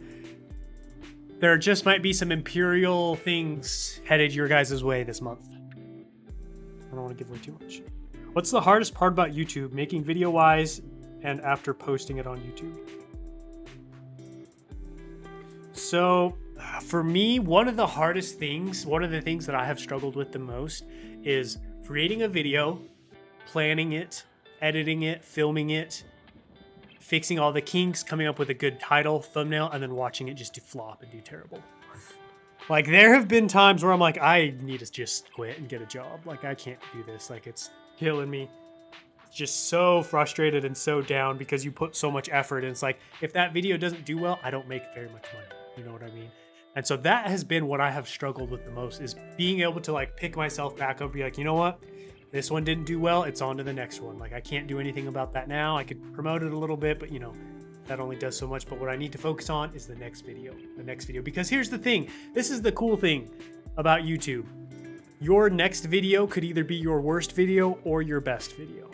there just might be some imperial things headed your guys' way this month. I don't want to give away too much. What's the hardest part about YouTube, making video-wise and after posting it on YouTube? So for me, one of the things that I have struggled with the most is creating a video, planning it, editing it, filming it, fixing all the kinks, coming up with a good title, thumbnail, and then watching it just do flop and do terrible. Like, there have been times where I'm like, I need to just quit and get a job. Like, I can't do this. Like, it's killing me. Just so frustrated and so down because you put so much effort. And it's like, if that video doesn't do well, I don't make very much money. You know what I mean? And so that has been what I have struggled with the most, is being able to like pick myself back up, be like, you know what? This one didn't do well. It's on to the next one. Like, I can't do anything about that now. I could promote it a little bit, but you know, that only does so much. But what I need to focus on is the next video. Because here's the thing. This is the cool thing about YouTube. Your next video could either be your worst video or your best video.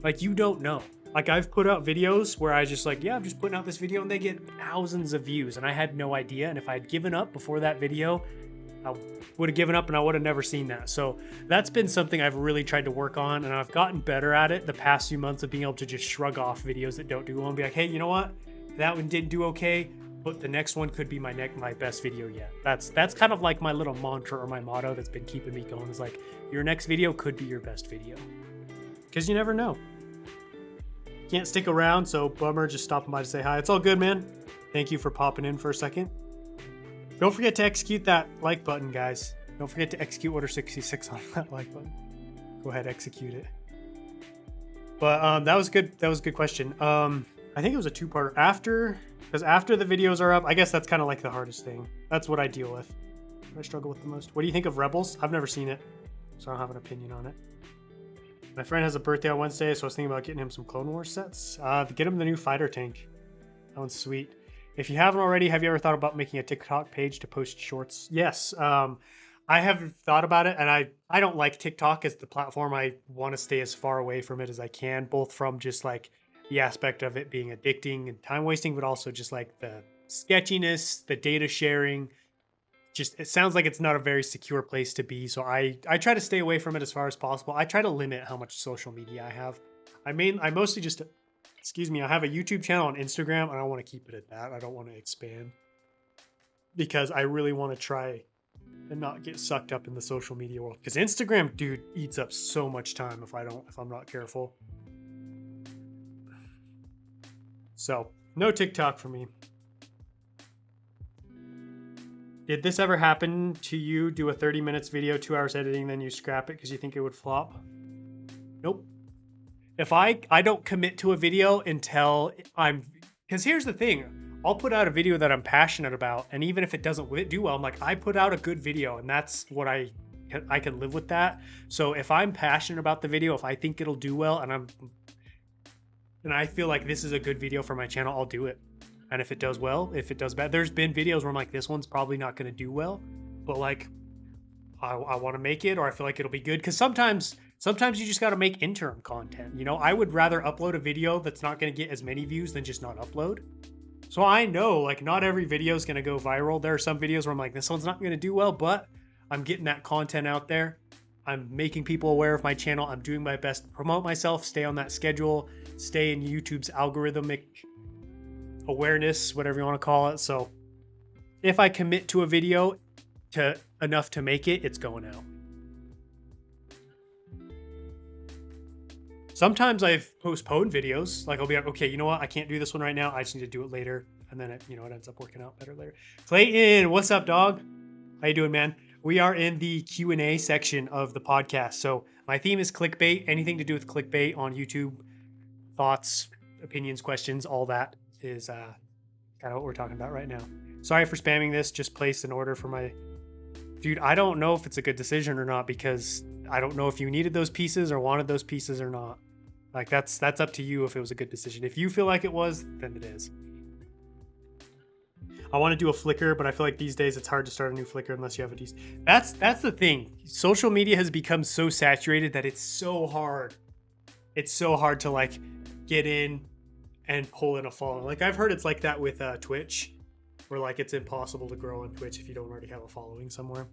Like, you don't know. Like, I've put out videos where I just like, yeah, I'm just putting out this video and they get thousands of views and I had no idea. And if I had given up before that video, I would have given up and I would have never seen that. So that's been something I've really tried to work on, and I've gotten better at it the past few months of being able to just shrug off videos that don't do well and be like, hey, you know what? That one didn't do okay, but the next one could be my best video yet. That's kind of like my little mantra or my motto that's been keeping me going, is like, your next video could be your best video. Because you never know. Can't stick around, so bummer, just stopping by to say hi. It's all good, man. Thank you for popping in for a second. Don't forget to execute that like button, guys. Don't forget to execute Order 66 on that like button. Go ahead, execute it. But that was good. That was a good question. I think it was a two-parter. Because after the videos are up, I guess that's kind of like the hardest thing. That's what I deal with. What I struggle with the most. What do you think of Rebels? I've never seen it, so I don't have an opinion on it. My friend has a birthday on Wednesday, so I was thinking about getting him some Clone Wars sets. Get him the new fighter tank. That one's sweet. If you haven't already, have you ever thought about making a TikTok page to post shorts? Yes, I have thought about it, and I don't like TikTok as the platform. I want to stay as far away from it as I can, both from just like the aspect of it being addicting and time wasting, but also just like the sketchiness, the data sharing. Just, it sounds like it's not a very secure place to be. So I try to stay away from it as far as possible. I try to limit how much social media I have. I mostly just, I have a YouTube channel on Instagram, and I want to keep it at that. I don't want to expand because I really want to try and not get sucked up in the social media world. Because Instagram, dude, eats up so much time if I'm not careful. So no TikTok for me. Did this ever happen to you? Do a 30 minutes video, 2 hours editing, then you scrap it because you think it would flop? Nope. If I don't commit to a video until because here's the thing, I'll put out a video that I'm passionate about, and even if it doesn't do well, I'm like, I put out a good video, and that's what I can live with that. So if I'm passionate about the video, if I think it'll do well, and I feel like this is a good video for my channel, I'll do it. And if it does well, if it does bad, there's been videos where I'm like, this one's probably not going to do well, but like, I want to make it, or I feel like it'll be good. Because sometimes you just got to make interim content. You know, I would rather upload a video that's not going to get as many views than just not upload. So I know, like, not every video is going to go viral. There are some videos where I'm like, this one's not going to do well, but I'm getting that content out there. I'm making people aware of my channel. I'm doing my best to promote myself, stay on that schedule, stay in YouTube's algorithmic awareness, whatever you want to call it. So if I commit to a video enough to make it, it's going out. Sometimes I've postponed videos. Like, I'll be like, okay, you know what? I can't do this one right now. I just need to do it later. And then it ends up working out better later. Clayton, what's up, dog? How you doing, man? We are in the Q&A section of the podcast. So my theme is clickbait. Anything to do with clickbait on YouTube, thoughts, opinions, questions, all that is kind of what we're talking about right now. Sorry for spamming this. Just placed an order for my... Dude, I don't know if it's a good decision or not, because I don't know if you needed those pieces or wanted those pieces or not. Like, that's up to you if it was a good decision. If you feel like it was, then it is. I want to do a Flickr, but I feel like these days it's hard to start a new Flickr unless you have a decent... That's the thing. Social media has become so saturated that it's so hard. It's so hard to like get in and pull in a following. Like, I've heard it's like that with Twitch. Or like it's impossible to grow on Twitch if you don't already have a following somewhere.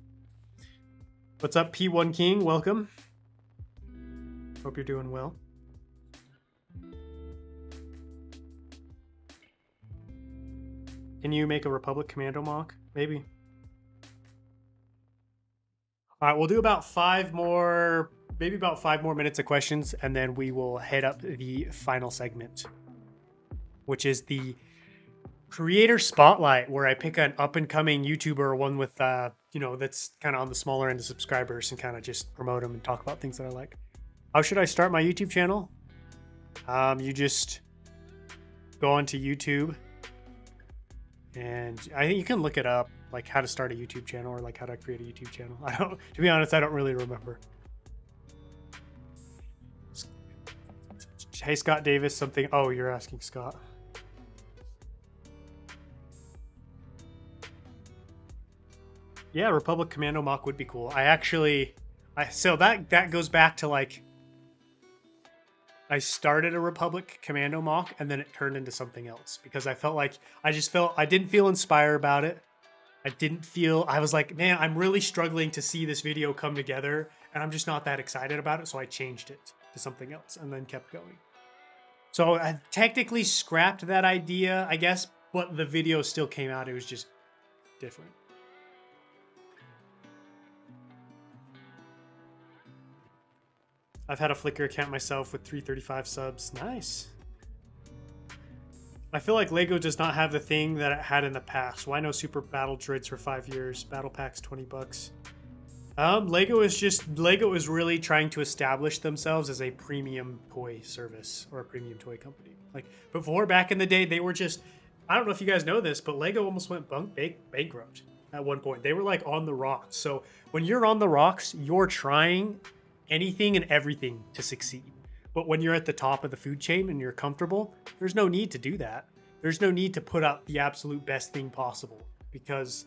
What's up, P1 King? Welcome. Hope you're doing well. Can you make a Republic Commando mock? Maybe. All right, we'll do about maybe about 5 more minutes of questions, and then we will head up the final segment, which is the Creator Spotlight, where I pick an up-and-coming YouTuber, or one with, that's kind of on the smaller end of subscribers, and kind of just promote them and talk about things that I like. How should I start my YouTube channel? You just go onto YouTube, and I think you can look it up, like how to start a YouTube channel or like how to create a YouTube channel. To be honest, I don't really remember. Hey, Scott Davis, something. Oh, you're asking Scott. Yeah, Republic Commando mock would be cool. So that goes back to like, I started a Republic Commando mock and then it turned into something else because I felt like I didn't feel inspired about it. I was like, man, I'm really struggling to see this video come together and I'm just not that excited about it. So I changed it to something else and then kept going. So I technically scrapped that idea, I guess, but the video still came out. It was just different. I've had a Flickr account myself with 335 subs. Nice. I feel like LEGO does not have the thing that it had in the past. Why no Super Battle Droids for 5 years? Battle Packs $20. LEGO is really trying to establish themselves as a premium toy service or a premium toy company. Like before, back in the day, they were just, I don't know if you guys know this, but LEGO almost went bankrupt at one point. They were like on the rocks. So when you're on the rocks, you're trying anything and everything to succeed. But when you're at the top of the food chain and you're comfortable, there's no need to do that. There's no need to put out the absolute best thing possible because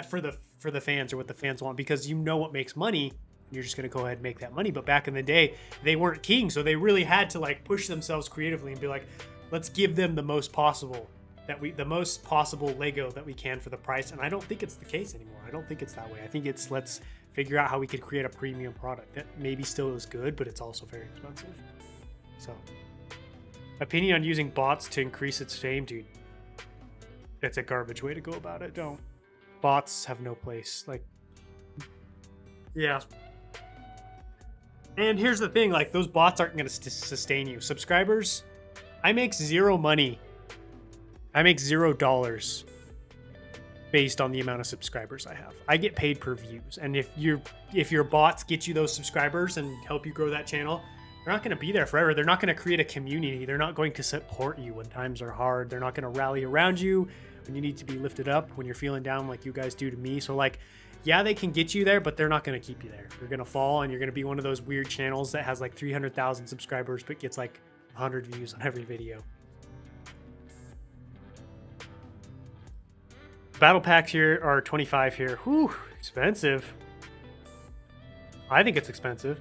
for the fans or what the fans want, because you know what makes money. You're just going to go ahead and make that money. But back in the day, they weren't king. So they really had to like push themselves creatively and be like, let's give them the most possible LEGO that we can for the price. And I don't think it's the case anymore. I don't think it's that way. I think it's let's figure out how we could create a premium product that maybe still is good, but it's also very expensive. So, opinion on using bots to increase its fame, dude. It's a garbage way to go about it. Don't. Bots have no place. Like, yeah. And here's the thing, like those bots aren't going to sustain you. Subscribers, I make zero money. I make $0 based on the amount of subscribers I have. I get paid per views. And if your bots get you those subscribers and help you grow that channel, they're not going to be there forever. They're not going to create a community. They're not going to support you when times are hard. They're not going to rally around you when you need to be lifted up, when you're feeling down like you guys do to me. So like, yeah, they can get you there, but they're not going to keep you there. You're going to fall and you're going to be one of those weird channels that has like 300,000 subscribers, but gets like 100 views on every video. Battle packs here are 25 here. Whew, expensive. I think it's expensive.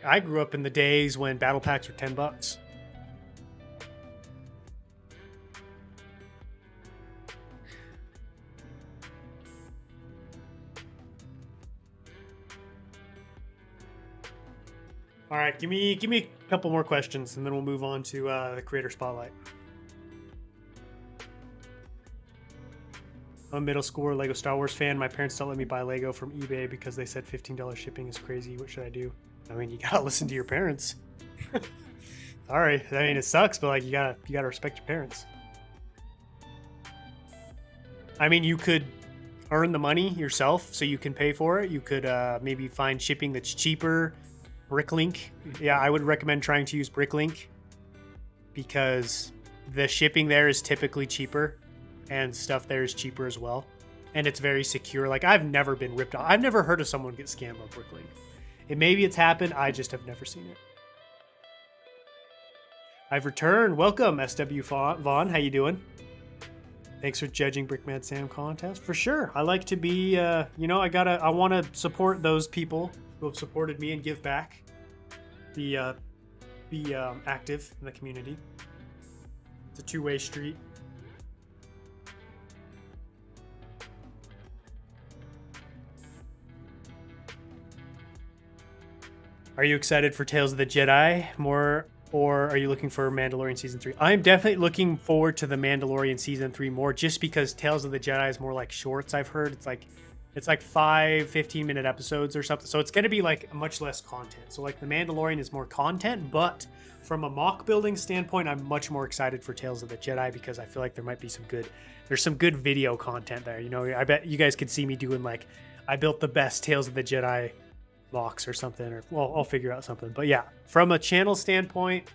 I grew up in the days when battle packs were $10. All right, give me a couple more questions, and then we'll move on to the Creator Spotlight. I'm a middle schooler Lego Star Wars fan. My parents don't let me buy Lego from eBay because they said $15 shipping is crazy. What should I do? I mean, you gotta listen to your parents. Sorry, I mean it sucks, but like you gotta respect your parents. I mean, you could earn the money yourself, so you can pay for it. You could maybe find shipping that's cheaper. Bricklink, yeah, I would recommend trying to use Bricklink because the shipping there is typically cheaper, and stuff there is cheaper as well, and it's very secure. Like I've never been ripped off. I've never heard of someone get scammed on Bricklink. And maybe it's happened. I just have never seen it. I've returned. Welcome, SW Vaughn. How you doing? Thanks for judging Brickman Sam contest. For sure. I like to be, I want to support those people who have supported me and give back. Be active in the community. It's a two-way street. Are you excited for Tales of the Jedi more, or are you looking for Mandalorian Season 3? I'm definitely looking forward to the Mandalorian Season 3 more, just because Tales of the Jedi is more like shorts, I've heard. It's like 15-minute episodes or something. So it's going to be like much less content. So like the Mandalorian is more content, but from a mock building standpoint, I'm much more excited for Tales of the Jedi because I feel like there might be there's some good video content there. You know, I bet you guys could see me doing like, I built the best Tales of the Jedi mocks or something, or well, I'll figure out something. But yeah, from a channel standpoint,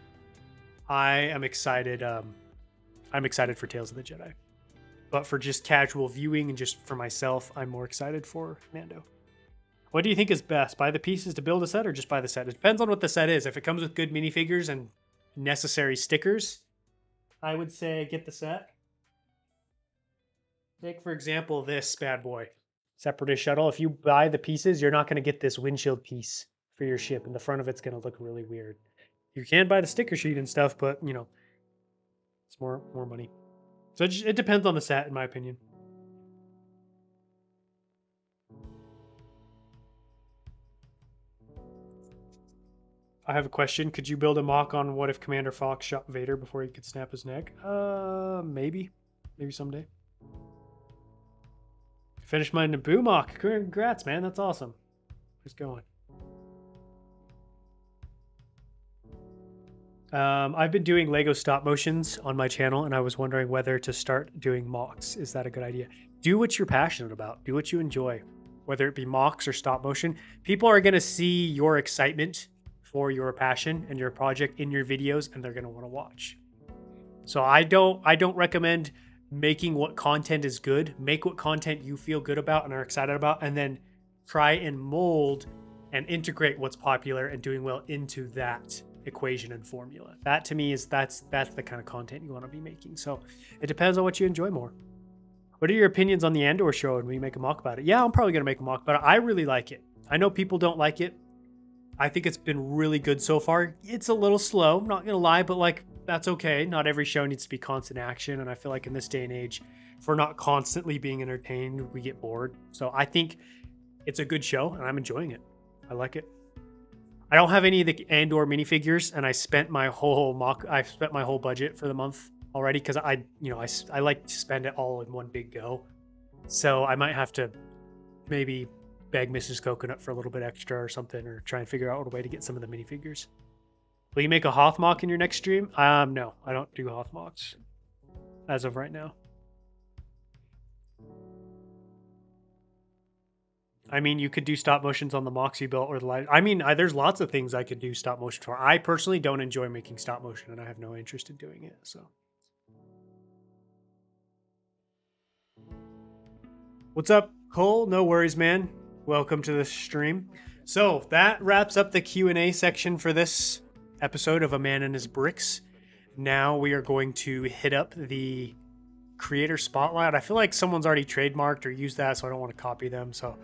I am excited. I'm excited for Tales of the Jedi. But for just casual viewing and just for myself, I'm more excited for Mando. What do you think is best? Buy the pieces to build a set or just buy the set? It depends on what the set is. If it comes with good minifigures and necessary stickers, I would say get the set. Take, for example, this bad boy. Separatist shuttle. If you buy the pieces, you're not going to get this windshield piece for your ship, and the front of it's going to look really weird. You can buy the sticker sheet and stuff, but, you know, it's more money. So it depends on the set, in my opinion. I have a question. Could you build a mock on what if Commander Fox shot Vader before he could snap his neck? Maybe. Maybe someday. Finished my Naboo mock. Congrats, man. That's awesome. Who's going? I've been doing Lego stop motions on my channel, and I was wondering whether to start doing mocks. Is that a good idea? Do what you're passionate about. Do what you enjoy, whether it be mocks or stop motion. People are going to see your excitement for your passion and your project in your videos, and they're going to want to watch. So I don't recommend making what content is good. Make what content you feel good about and are excited about, and then try and mold and integrate what's popular and doing well into that equation and formula. That to me is that's the kind of content you want to be making. So it depends on what you enjoy more. What are your opinions on the Andor show, and we make a mock about it? Yeah, I'm probably gonna make a mock, but I really like it. I know people don't like it. I think it's been really good so far. It's a little slow, I'm not gonna lie, but like that's okay. Not every show needs to be constant action, and I feel like in this day and age, if we're not constantly being entertained, we get bored. So I think it's a good show, and I'm enjoying it. I like it. I don't have any of the Andor minifigures, and I spent my whole budget for the month already because I like to spend it all in one big go. So I might have to maybe beg Mrs. Coconut for a little bit extra or something, or try and figure out a way to get some of the minifigures. Will you make a Hoth mock in your next stream? No, I don't do Hoth mocks as of right now. I mean, you could do stop motions on the mocks you built or the light. I mean, there's lots of things I could do stop motion for. I personally don't enjoy making stop motion, and I have no interest in doing it. So, what's up, Cole? No worries, man. Welcome to the stream. So that wraps up the Q&A section for this episode of A Man and His Bricks. Now we are going to hit up the creator spotlight. I feel like someone's already trademarked or used that, so I don't want to copy them. So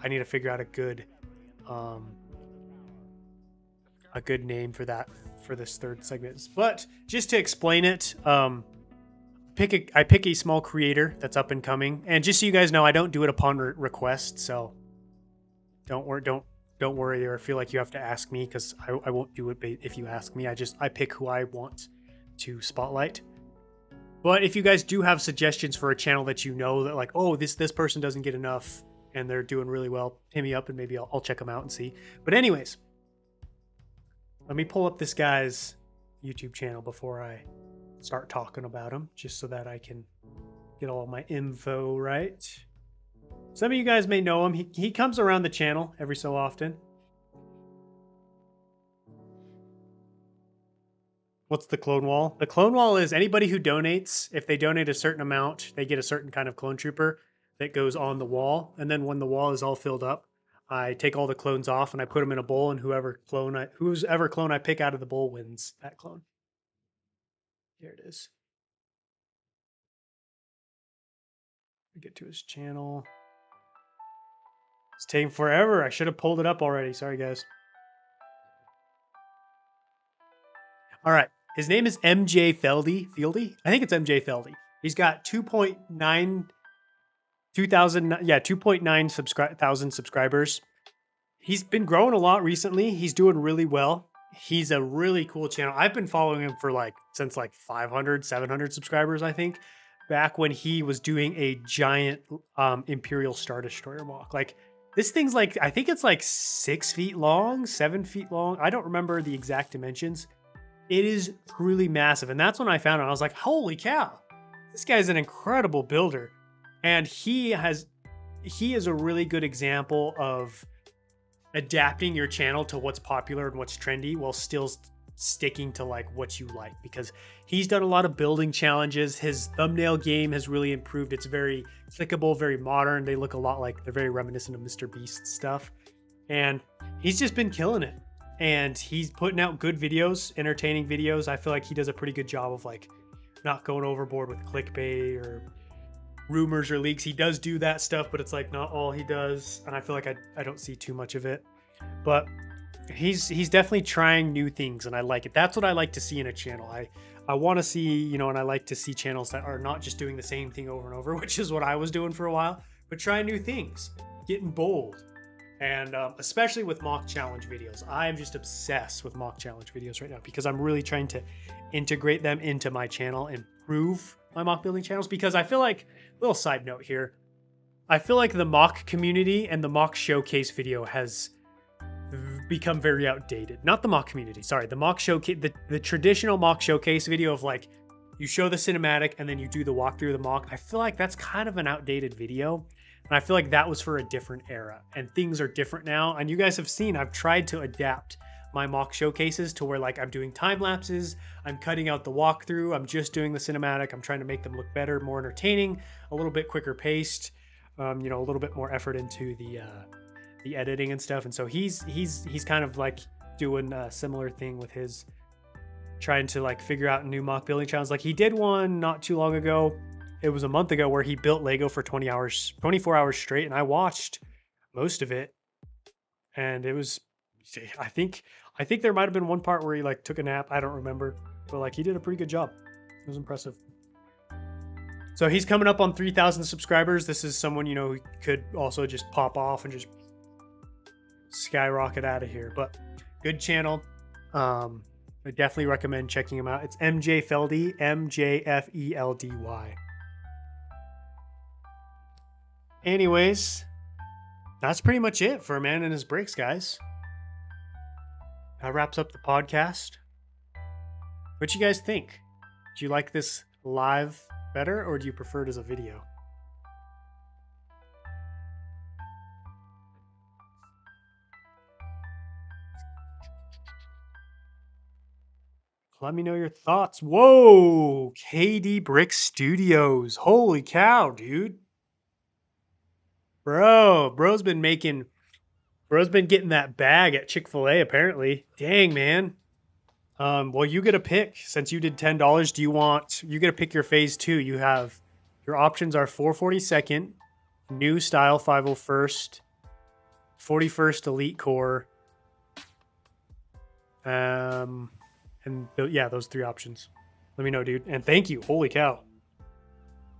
I need to figure out a good name for that for this third segment. But just to explain it, I pick a small creator that's up and coming, and just so you guys know, I don't do it upon request. So don't worry or feel like you have to ask me, because I won't do it if you ask me. I pick who I want to spotlight. But if you guys do have suggestions for a channel that you know that like, oh, this person doesn't get enough and they're doing really well, hit me up and maybe I'll check them out and see. But anyways, let me pull up this guy's YouTube channel before I start talking about him, just so that I can get all my info right. Some of you guys may know him. He comes around the channel every so often. What's the clone wall? The clone wall is anybody who donates. If they donate a certain amount, they get a certain kind of clone trooper that goes on the wall. And then when the wall is all filled up, I take all the clones off and I put them in a bowl, and whoever clone I pick out of the bowl wins that clone. Here it is. Get to his channel. It's taking forever. I should have pulled it up already. Sorry, guys. All right. His name is MJ Feldy. I think it's MJ Feldy. He's got 2.9 thousand subscribers. he's been growing a lot recently. He's doing really well. He's a really cool channel. I've been following him for like since like 500, 700 subscribers, I think, back when he was doing a giant Imperial Star Destroyer walk. Like this thing's like, I think it's like 6 feet long, 7 feet long. I don't remember the exact dimensions. It is truly massive. And that's when I found it. I was like, holy cow, this guy's an incredible builder. And he is a really good example of adapting your channel to what's popular and what's trendy while still sticking to like what you like, because he's done a lot of building challenges. His thumbnail game has really improved. It's very clickable, very modern. They look a lot like, they're very reminiscent of Mr. Beast stuff. And he's just been killing it. And he's putting out good videos, entertaining videos. I feel like he does a pretty good job of like not going overboard with clickbait or rumors or leaks. He does do that stuff, but it's like not all he does. And I feel like I don't see too much of it. But he's definitely trying new things, and I like it. That's what I like to see in a channel. I want to see, you know, and I like to see channels that are not just doing the same thing over and over, which is what I was doing for a while, but trying new things, getting bold. And especially with mock challenge videos. I'm just obsessed with mock challenge videos right now because I'm really trying to integrate them into my channel and improve my mock building channels, because I feel like, little side note here, I feel like the mock community and the mock showcase video has become very outdated. Not the mock community, sorry, the mock showcase, the traditional mock showcase video of like, you show the cinematic and then you do the walkthrough of the mock. I feel like that's kind of an outdated video. And I feel like that was for a different era, and things are different now. And you guys have seen, I've tried to adapt my mock showcases to where like I'm doing time lapses, I'm cutting out the walkthrough, I'm just doing the cinematic. I'm trying to make them look better, more entertaining, a little bit quicker paced, you know, a little bit more effort into the editing and stuff. And so he's kind of like doing a similar thing with his, trying to like figure out new mock building challenges. Like he did one not too long ago. It was a month ago where he built Lego for 24 hours straight. And I watched most of it. And it was, I think there might've been one part where he like took a nap. I don't remember, but like he did a pretty good job. It was impressive. So he's coming up on 3,000 subscribers. This is someone, you know, who could also just pop off and just skyrocket out of here, but good channel. I definitely recommend checking him out. It's MJ Feldy, MJFELDY. Anyways, that's pretty much it for a man and his breaks, guys. That wraps up the podcast. What you guys think? Do you like this live better, or do you prefer it as a video? Let me know your thoughts. Whoa, KD Brick Studios. Holy cow, dude. Bro's been getting that bag at Chick-fil-A apparently. Dang, man. Well, you get a pick. Since you did $10, you get to pick your phase 2. You have, your options are 442nd, new style 501st, 41st Elite Core. Yeah, those 3 options. Let me know, dude. And thank you. Holy cow.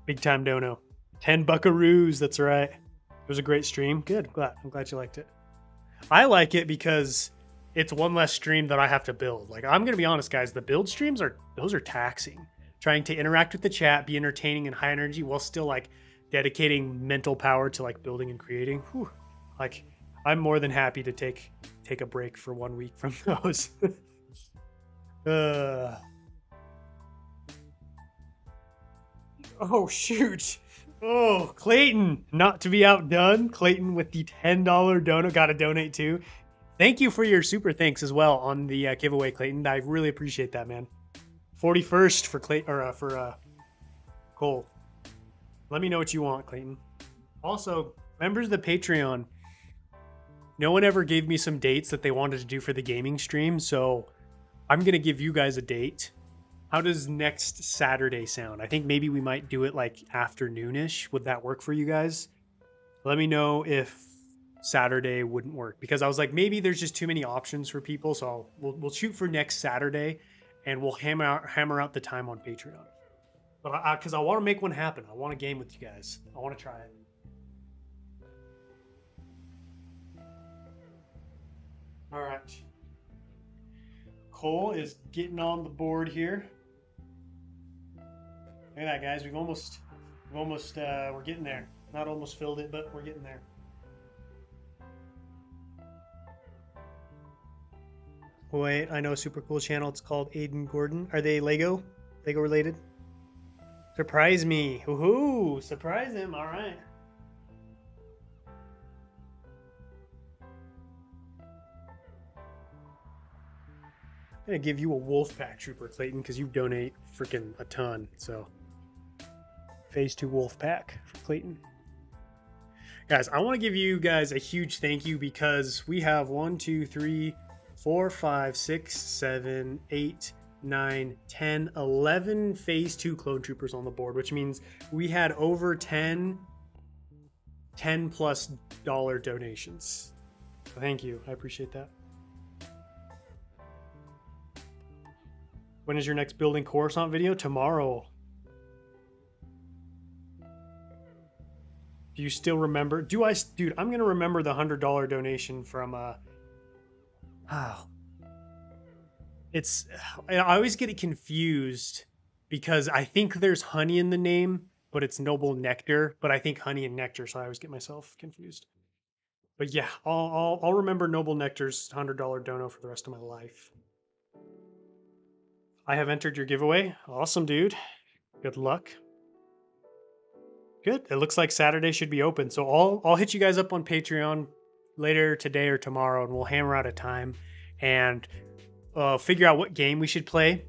Big time dono. 10 buckaroos. That's right. It was a great stream. Good. I'm glad you liked it. I like it because it's one less stream that I have to build. Like, I'm going to be honest, guys. The build streams are taxing. Trying to interact with the chat, be entertaining and high energy while still like dedicating mental power to like building and creating. Whew. Like, I'm more than happy to take a break for 1 week from those. Oh, shoot. Oh, Clayton, not to be outdone. Clayton with the $10 dono. Got to donate too. Thank you for your super thanks as well on the giveaway, Clayton. I really appreciate that, man. 41st for Clayton, or for Cole. Let me know what you want, Clayton. Also, members of the Patreon, no one ever gave me some dates that they wanted to do for the gaming stream, so I'm going to give you guys a date. How does next Saturday sound? I think maybe we might do it like afternoonish. Would that work for you guys? Let me know if Saturday wouldn't work, because I was like, maybe there's just too many options for people. So we'll shoot for next Saturday, and we'll hammer out the time on Patreon. But because I want to make one happen. I want to game with you guys. I want to try it. All right. Cole is getting on the board here. Look at that, guys. We're getting there. Not almost filled it, but we're getting there. Wait, I know a super cool channel. It's called Aiden Gordon. Are they Lego related? Surprise me. Woohoo! Surprise him. All right. I'm gonna give you a Wolfpack Trooper, Clayton, because you donate freaking a ton. So, Phase 2 Wolfpack for Clayton. Guys, I want to give you guys a huge thank you because we have 1, 2, 3, 4, 5, 6, 7, 8, 9, 10, 11 Phase 2 Clone Troopers on the board, which means we had over 10 plus dollar donations. So thank you. I appreciate that. When is your next building Coruscant video? Tomorrow. Do you still remember? Dude, I'm going to remember the $100 donation from, I always get it confused because I think there's honey in the name, but it's Noble Nectar, but I think honey and nectar, so I always get myself confused. But yeah, I'll remember Noble Nectar's $100 dono for the rest of my life. I have entered your giveaway. Awesome, dude. Good luck. Good. It looks like Saturday should be open. So I'll hit you guys up on Patreon later today or tomorrow, and we'll hammer out a time and figure out what game we should play.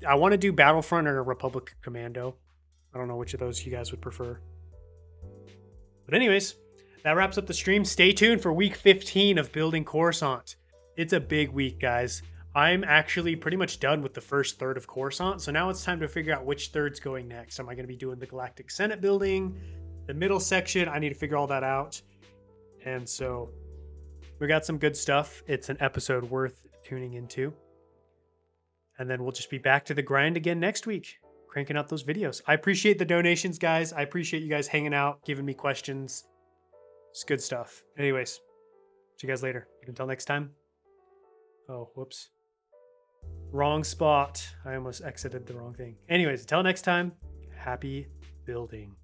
I want to do Battlefront or Republic Commando. I don't know which of those you guys would prefer. But anyways, that wraps up the stream. Stay tuned for week 15 of Building Coruscant. It's a big week, guys. I'm actually pretty much done with the first third of Coruscant, so now it's time to figure out which third's going next. Am I going to be doing the Galactic Senate building, the middle section? I need to figure all that out. And so we got some good stuff. It's an episode worth tuning into. And then we'll just be back to the grind again next week, cranking out those videos. I appreciate the donations, guys. I appreciate you guys hanging out, giving me questions. It's good stuff. Anyways, see you guys later. Until next time. Oh, whoops. Wrong spot. I almost exited the wrong thing. Anyways, until next time, happy building.